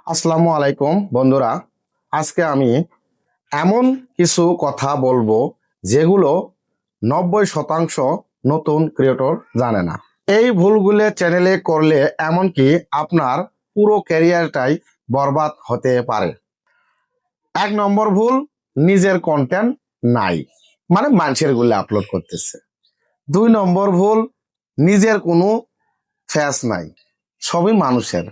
আসসালামু আলাইকুম বন্ধুরা। আজকে আমি এমন কিছু কথা বলবো যেগুলো 90% নতুন ক্রিয়েটর জানে না। এই ভুলগুলো চ্যানেলে করলে এমনকি আপনার পুরো ক্যারিয়ারটাই বরবাদ হতে পারে। 1 নম্বর ভুল, নিজের কন্টেন্ট নাই, মানে মানুষের গুলো আপলোড করতেছে। 2 নম্বর ভুল, নিজের কোনো ফেস নাই, সবই মানুষের।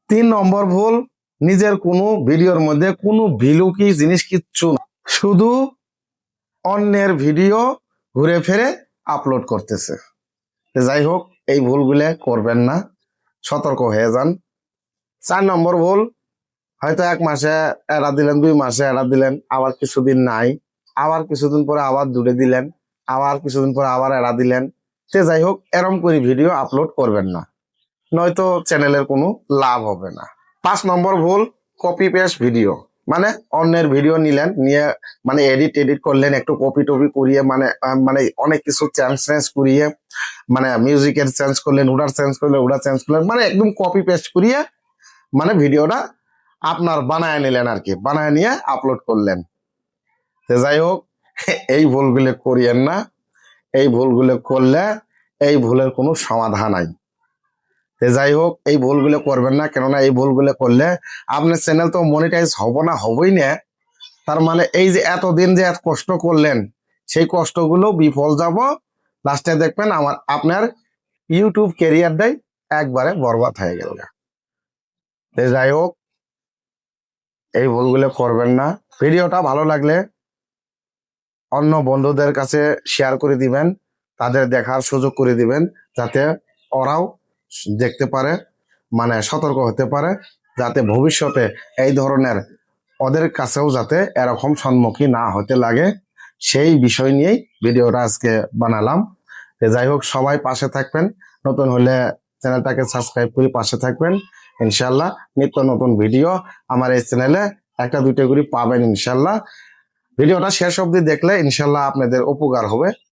3 নম্বর ভুল, নিজের কোনো ভিডিওর মধ্যে কোনো ভ্যালু কি জিনিস কিচ্ছু না, শুধু অন্যের ভিডিও ঘুরে ফিরে আপলোড করতেছে। যাই হোক, এই ভুলগুলো করবেন না, সতর্ক হয়ে যান। 4 নম্বর ভুল, হয়তো 1 মাসে এরা দিলেন, 2 মাসে এরা দিলেন, আবার কিছুদিন নাই, আবার কিছুদিন পরে আবার দূরে দিলেন, আবার কিছুদিন পরে আবার এরা দিলেন। যাই হোক, এরম করে ভিডিও আপলোড করবেন না, নয়তো চ্যানেলের কোনো লাভ হবে না। 5 নম্বর ভুল, কপি পেস্ট ভিডিও, মানে অন্যের ভিডিও নিলেন, নিয়ে মানে এডিট করলেন, একটু কপি টপি করিয়ে মানে অনেক কিছু চেঞ্জ করিয়ে, মানে মিউজিকের চেঞ্জ করলেন, ওটার চেঞ্জ করলেন, ওটা চেঞ্জ করলেন, মানে একদম কপি পেস্ট করিয়ে মানে ভিডিওটা আপনার বানায় নিলেন আর কি, বানায় নিয়ে আপলোড করলেন। যাই হোক, এই ভুলগুলো করিয়েন না। এই ভুলগুলো করলে এই ভুলের কোনো সমাধান নাই। যাই হোক, এই ভুলগুলো করবেন না, কেননা এই ভুলগুলো করলে আপনার চ্যানেল তো মনিটাইজ হবই না। তার মানে এই যে এতদিন যে এত কষ্ট করলেন, সেই কষ্টগুলো বিফল যাব, লাস্টে দেখবেন আপনার ইউটিউব ক্যারিয়ারটাই একবারে বরবাদ হয়ে গেল। যাই হোক, এই ভুলগুলো করবেন না। ভিডিওটা ভালো লাগলে অন্য বন্ধুদের কাছে শেয়ার করে দিবেন, তাদের দেখার সুযোগ করে দিবেন, যাতে ওরাও দেখতে পারে, মানে সতর্ক হতে পারে, যাতে ভবিষ্যতে এই ধরনের ওদের কাছেও যাতে এরকম সম্মুখীন না হতে লাগে, সেই বিষয় নিয়েই ভিডিওটা আজকে বানালাম। যাই হোক, সবাই পাশে থাকবেন, নতুন হলে চ্যানেলটাকে সাবস্ক্রাইব করে পাশে থাকবেন। ইনশাল্লাহ নিত্য নতুন ভিডিও আমার এই চ্যানেলে 1-2টা করে পাবেন ইনশাল্লাহ। ভিডিওটা শেষ অবধি দেখলে ইনশাল্লাহ আপনাদের উপকার হবে।